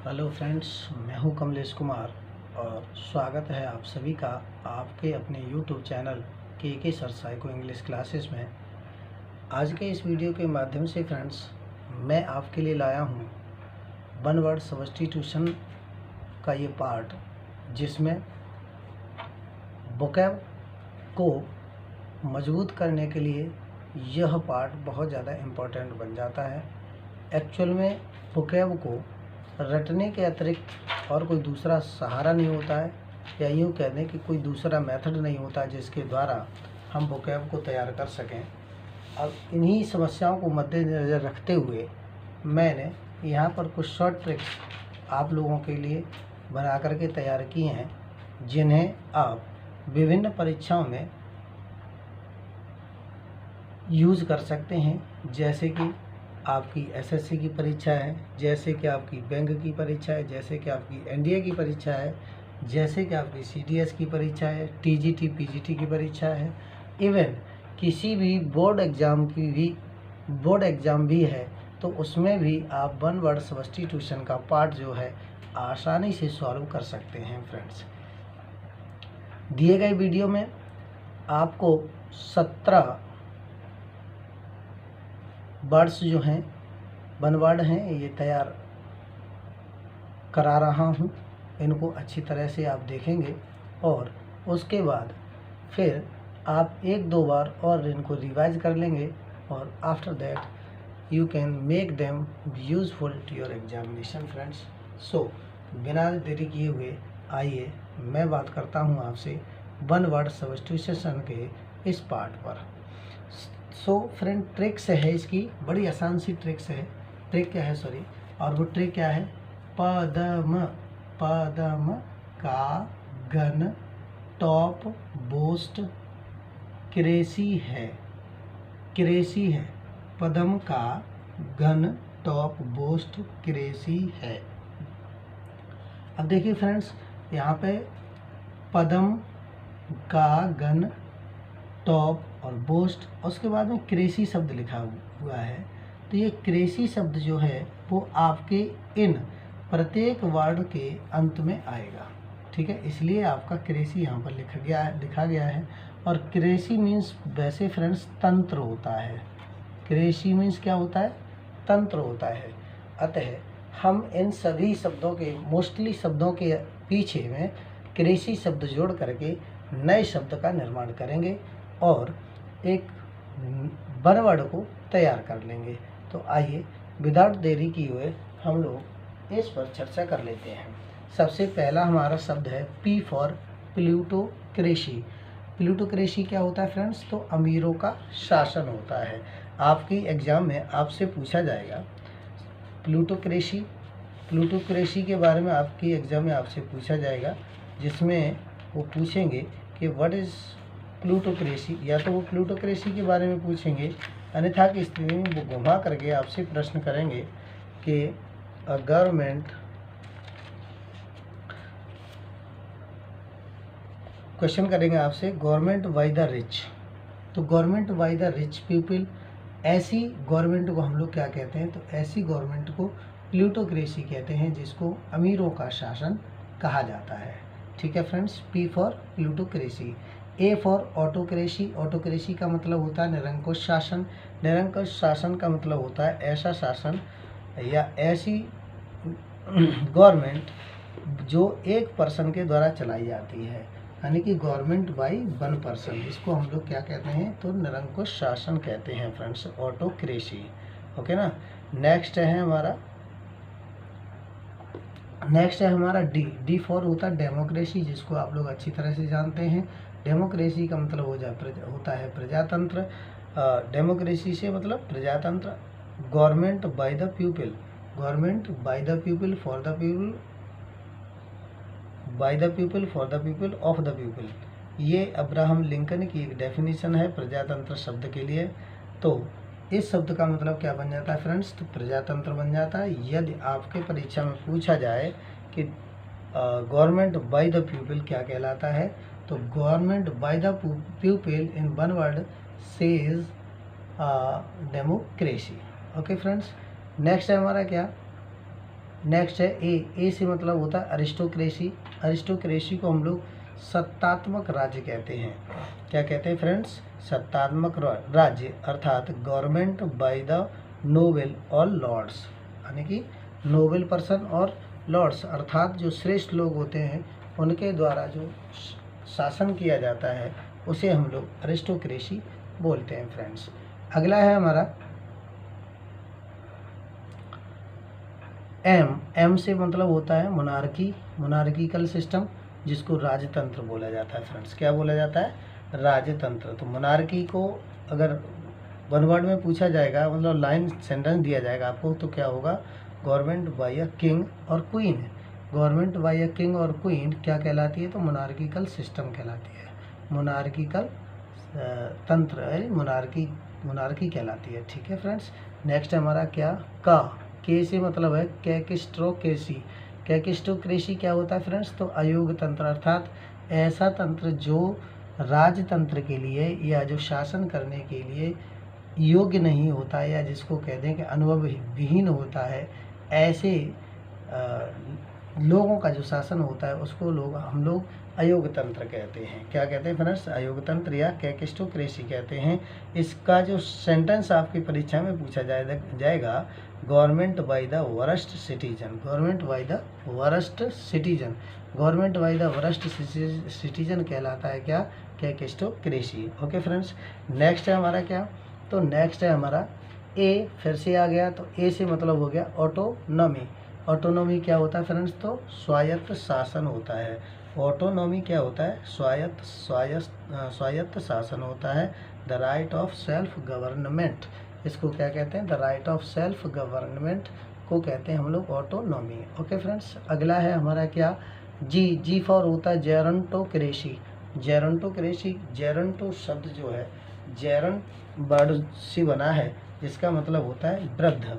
Hello friends, मैं हूं कमलेश कुमार और स्वागत है आप सभी का आपके अपने यूट्यूब चैनल के सर साइको इंग्लिश क्लासेस में। आज के इस वीडियो के माध्यम से फ्रेंड्स मैं आपके लिए लाया हूं वन वर्ड सब्स्टिट्यूशन का ये पार्ट, जिसमें वोकैब को मजबूत करने के लिए यह पार्ट बहुत ज़्यादा इम्पोर्टेंट बन जाता है। एक्चुअल में वोकैब को रटने के अतिरिक्त और कोई दूसरा सहारा नहीं होता है, या यूँ कह दें कि कोई दूसरा मेथड नहीं होता जिसके द्वारा हम वोकैब को तैयार कर सकें। अब इन्हीं समस्याओं को मद्देनज़र रखते हुए मैंने यहाँ पर कुछ शॉर्ट ट्रिक्स आप लोगों के लिए बना करके तैयार किए हैं, जिन्हें आप विभिन्न परीक्षाओं में यूज़ कर सकते हैं। जैसे कि आपकी एसएससी की परीक्षा है, जैसे कि आपकी बैंक की परीक्षा है, जैसे कि आपकी एनडीए की परीक्षा है, जैसे कि आपकी सीडीएस की परीक्षा है, टीजीटी पीजीटी की परीक्षा है, इवन किसी भी बोर्ड एग्ज़ाम भी है, तो उसमें भी आप वन वर्ड सब्स्टिट्यूशन का पार्ट जो है आसानी से सॉल्व कर सकते हैं। फ्रेंड्स, दिए गए वीडियो में आपको 17 वर्ड्स जो हैं, वन वर्ड हैं, ये तैयार करा रहा हूँ। इनको अच्छी तरह से आप देखेंगे और उसके बाद फिर आप एक दो बार और इनको रिवाइज कर लेंगे, और after that you can make them useful to your examination. Friends, so बिना देरी किए हुए आइए मैं बात करता हूँ आपसे वन वर्ड सब्स्टिट्यूशन के इस पार्ट पर। सो फ्रेंड, ट्रिक्स है इसकी, बड़ी आसान सी ट्रिक्स है। ट्रिक क्या है, सॉरी, और वो ट्रिक क्या है? पदम पदम का घन टॉप बोस्ट क्रेसी है। क्रेसी है, पदम का घन टॉप बोस्ट क्रेसी है। अब देखिए फ्रेंड्स, यहाँ पे पदम का घन टॉप और बोस्ट, उसके बाद में क्रेसी शब्द लिखा हुआ है। तो ये क्रेसी शब्द जो है वो आपके इन प्रत्येक वर्ड के अंत में आएगा, ठीक है। इसलिए आपका क्रेसी यहाँ पर लिखा गया है। और क्रेसी मीन्स वैसे फ्रेंड्स तंत्र होता है। क्रेसी मीन्स क्या होता है? तंत्र होता है। अतः हम इन सभी शब्दों के, मोस्टली शब्दों के पीछे में क्रेसी शब्द जोड़ करके नए शब्द का निर्माण करेंगे और एक वन वर्ड को तैयार कर लेंगे। तो आइए विदाउट देरी किए हुए हम लोग इस पर चर्चा कर लेते हैं। सबसे पहला हमारा शब्द है पी फॉर प्लूटोक्रेसी। प्लूटोक्रेसी क्या होता है फ्रेंड्स? तो अमीरों का शासन होता है। आपकी एग्जाम में आपसे पूछा जाएगा प्लूटोक्रेसी। प्लूटोक्रेसी के बारे में आपकी एग्जाम में आपसे पूछा जाएगा, जिसमें वो पूछेंगे कि व्हाट इज़ प्लूटोक्रेसी। या तो वो प्लूटोक्रेसी के बारे में पूछेंगे, अन्यथा की स्थिति में वो घुमा करके आपसे प्रश्न करेंगे कि गवर्नमेंट, क्वेश्चन करेंगे आपसे गवर्नमेंट बाय द रिच। तो government by the rich people, ऐसी गवर्नमेंट को हम लोग क्या कहते हैं? तो ऐसी गवर्नमेंट को प्लूटोक्रेसी कहते हैं, जिसको अमीरों का शासन कहा जाता है, ठीक है friends. P for plutocracy. A for autocracy. Autocracy का मतलब होता है निरंकुश शासन। निरंकुश शासन का मतलब होता है ऐसा शासन या ऐसी गवर्नमेंट जो एक पर्सन के द्वारा चलाई जाती है, यानी कि गवर्नमेंट बाई वन पर्सन। इसको हम लोग क्या कहते हैं? तो निरंकुश शासन कहते हैं फ्रेंड्स, ऑटोक्रेसी। ओके ना। नेक्स्ट है हमारा डी। डी फॉर होता है डेमोक्रेसी, जिसको आप लोग अच्छी तरह से जानते हैं। डेमोक्रेसी का मतलब होता है प्रजातंत्र। डेमोक्रेसी से मतलब प्रजातंत्र। Government by the people. Government by the people, for the people, by the people, for the people, of the people. ये अब्राहम लिंकन की एक डेफिनेशन है प्रजातंत्र शब्द के लिए। तो इस शब्द का मतलब क्या बन जाता है फ्रेंड्स? तो प्रजातंत्र बन जाता है। यदि आपके परीक्षा में पूछा जाए कि गवर्नमेंट बाय द पीपल क्या कहलाता है, तो government by the people in one word says democracy. Okay friends, next है हमारा क्या? नेक्स्ट है ए से मतलब होता है अरिस्टोक्रेसी। अरिस्टोक्रेसी को हम लोग सत्तात्मक राज्य कहते हैं। क्या कहते हैं फ्रेंड्स? सत्तात्मक राज्य, अर्थात गवर्नमेंट बाय द नोबेल और लॉर्ड्स, यानी कि नोबेल पर्सन और लॉर्ड्स अर्थात जो श्रेष्ठ लोग होते हैं उनके द्वारा जो शासन किया जाता है उसे हम लोग अरिस्टोक्रेसी बोलते हैं फ्रेंड्स। अगला है हमारा एम से मतलब होता है मोनार्की, मोनार्किकल सिस्टम, जिसको राजतंत्र बोला जाता है फ्रेंड्स। क्या बोला जाता है? राजतंत्र। तो मोनार्की को अगर वन वर्ड में पूछा जाएगा, मतलब लाइन सेंटेंस दिया जाएगा आपको, तो क्या होगा? गवर्नमेंट बाय अ किंग और queen. Government by a king और क्वीन क्या कहलाती है? तो मोनार्किकल सिस्टम कहलाती है। मोनार्किकल तंत्र है, मोनार्की कहलाती है। ठीक है फ्रेंड्स। नेक्स्ट हमारा क्या? के से मतलब है कैकिस्ट्रोक्रेसी। कैकिस्ट्रोक्रेसी क्या होता है फ्रेंड्स? तो अयोग्य तंत्र, अर्थात ऐसा तंत्र जो राजतंत्र के लिए या जो शासन करने के लिए योग्य नहीं होता है, या जिसको कह दें कि अनुभव विहीन होता है, ऐसे लोगों का जो शासन होता है उसको हम लोग अयोग्य तंत्र कहते हैं। क्या कहते हैं फ्रेंड्स? अयोग्य तंत्र या कैकिस्टोक्रेसी कहते हैं। इसका जो सेंटेंस आपकी परीक्षा में पूछा जाएगा, government by the worst citizen. Government by the worst citizen, government by the worst citizen कहलाता है क्या? कैकिस्टोक्रेसी। Okay friends. नेक्स्ट है हमारा क्या? तो नेक्स्ट है हमारा ए, फिर से आ गया। तो ए से मतलब हो गया ऑटोनॉमी। ऑटोनॉमी क्या होता है फ्रेंड्स? तो स्वायत्त शासन होता है। ऑटोनॉमी क्या होता है? स्वायत्त शासन होता है। The right of self government, इसको क्या कहते हैं? The right of self government को कहते हैं हम लोग ऑटोनॉमी। Okay friends. अगला है हमारा क्या? जी फॉर होता है जेरंटोक्रेसी। जेरंटोक्रेसी, जेरंटो शब्द जो है जेरन वर्ड से बना है, जिसका मतलब होता है वृद्ध।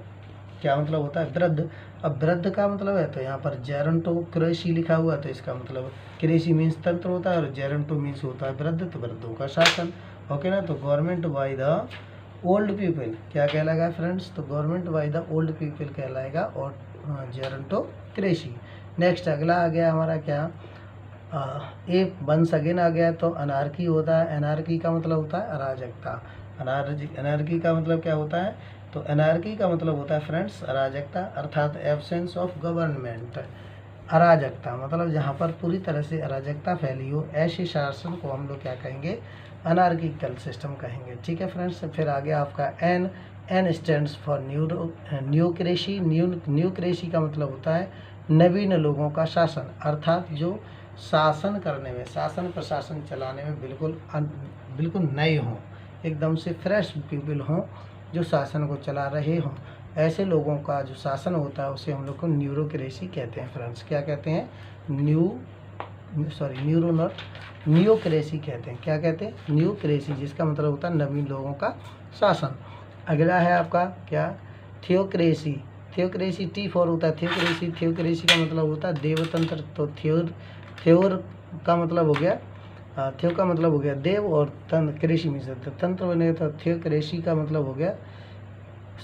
क्या मतलब होता है? वृद्ध। अब वृद्ध का मतलब है, तो यहाँ पर जेरंटोक्रेसी लिखा हुआ, तो इसका मतलब क्रेसी मीन्स तंत्र होता है और जेरंटो मीन्स होता है वृद्ध, तो वृद्धों का शासन। ओके ना। तो government by the old people क्या कहलाएगा फ्रेंड्स? तो government by the old people कहलाएगा और जेरंटोक्रेसी। नेक्स्ट अगला आ गया हमारा क्या? ए वंस अगेन आ गया, तो अनार्की होता है। अनार्की का मतलब होता है अराजकता। अनार्की का मतलब क्या होता है? तो अनार्की का मतलब होता है फ्रेंड्स अराजकता, अर्थात एब्सेंस ऑफ गवर्नमेंट। अराजकता मतलब जहाँ पर पूरी तरह से अराजकता फैली हो, ऐसे शासन को हम लोग क्या कहेंगे? अनार्किकल सिस्टम कहेंगे। ठीक है फ्रेंड्स। फिर आ गया आपका एन स्टैंड्स फॉर न्यूक्रेसी। न्यूक्रेसी का मतलब होता है नवीन लोगों का शासन, अर्थात जो शासन करने में, शासन प्रशासन चलाने में बिल्कुल नए हों, एकदम से फ्रेश पीपल हों, जो शासन को चला रहे हों, ऐसे लोगों का जो शासन होता है उसे हम लोग को न्यूरोक्रेसी कहते हैं फ्रेंड्स। क्या कहते हैं? न्यूक्रेसी कहते हैं। क्या कहते हैं? न्यूक्रेसी, जिसका मतलब होता है नवीन लोगों का शासन। अगला है आपका क्या? थियोक्रेसी। थियोक्रेसी टी फॉर होता है थियोक्रेसी। थियोक्रेसी का मतलब होता है देवतंत्र। तो थ्योर का मतलब हो गया, थ्यो का मतलब हो गया देव, और क्रेसी में से तंत्र बनेगा, तो थियोक्रेसी का मतलब हो गया,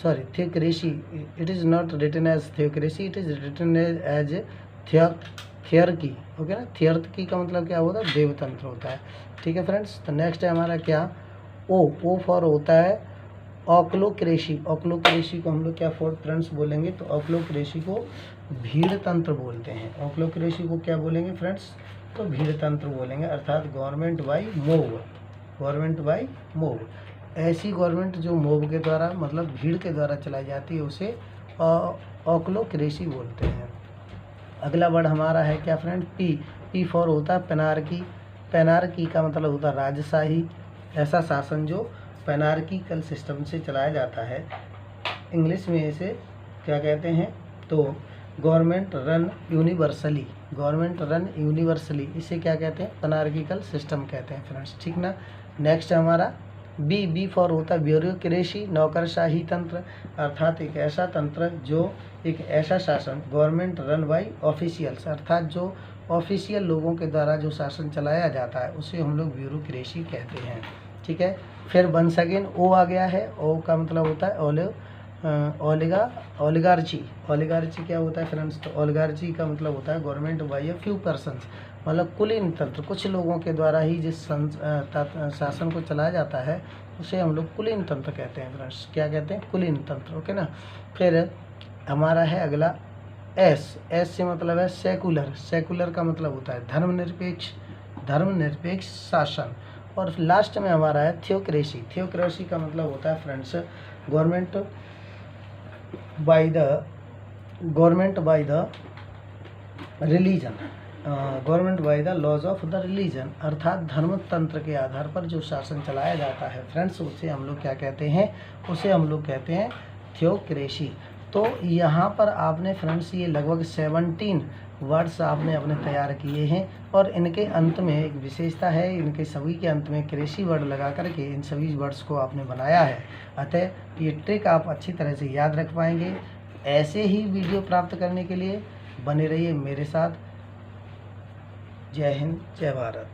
sorry theocracy, it is not written as theocracy, it is written as thearchy. Okay ना। थियर्की का मतलब क्या होता है? देवतंत्र होता है। ठीक है फ्रेंड्स। तो नेक्स्ट है हमारा क्या? ओ फॉर होता है ऑक्लोक्रेसी। ऑक्लोक्रेसी को हम लोग क्या फॉर फ्रेंड्स बोलेंगे? तो ऑक्लोक्रेसी को भीड़ तंत्र बोलते हैं। ऑक्लोक्रेसी को क्या बोलेंगे फ्रेंड्स? तो भीड़ तंत्र बोलेंगे, अर्थात government by mob. Government by mob, ऐसी गवर्नमेंट जो मोब के द्वारा, मतलब भीड़ के द्वारा चलाई जाती है, उसे ऑक्लोक्रेसी बोलते हैं। अगला वर्ड हमारा है क्या फ्रेंड? पी फॉर होता है पेनार्की। पेनार्की का मतलब होता है राजशाही, ऐसा शासन जो पेनार्किकल सिस्टम से चलाया जाता है। इंग्लिश में इसे क्या कहते हैं? तो government run universally. Government run universally, इसे क्या कहते हैं? पेनार्किकल सिस्टम कहते हैं फ्रेंड्स। ठीक ना। नेक्स्ट हमारा बी फॉर होता है ब्यूरोक्रेसी, नौकरशाही तंत्र, अर्थात एक ऐसा तंत्र जो एक ऐसा शासन, गवर्नमेंट रन बाय ऑफिशियल्स, अर्थात जो ऑफिशियल लोगों के द्वारा जो शासन चलाया जाता है उसे हम लोग ब्यूरोक्रेसी कहते हैं। ठीक है। फिर वंस अगेन ओ आ गया है। ओ का मतलब होता है ओलिव ओलिगार्ची क्या होता है फ्रेंड्स? तो ओलिगार्ची का मतलब होता है government by a few persons, मतलब कुलीन तंत्र, कुछ लोगों के द्वारा ही जिस शासन को चलाया जाता है उसे हम लोग कुलीन तंत्र कहते हैं फ्रेंड्स। क्या कहते हैं? कुलीन तंत्र। ओके ना। फिर हमारा है अगला एस से मतलब है सेकुलर का मतलब होता है धर्मनिरपेक्ष शासन। और लास्ट में हमारा है थियोक्रेसी का मतलब होता है friends government by the laws of the religion, अर्थात धर्म तंत्र के आधार पर जो शासन चलाया जाता है फ्रेंड्स, उसे हम लोग क्या कहते हैं? उसे हम लोग कहते हैं थियोक्रेसी। तो यहाँ पर आपने फ्रेंड्स ये लगभग 17 वर्ड्स आपने अपने तैयार किए हैं, और इनके अंत में एक विशेषता है, इनके सभी के अंत में क्रेसी वर्ड लगा करके इन सभी वर्ड्स को आपने बनाया है। अतः ये ट्रिक आप अच्छी तरह से याद रख पाएंगे। ऐसे ही वीडियो प्राप्त करने के लिए बने रहिए मेरे साथ। जय हिंद, जय भारत।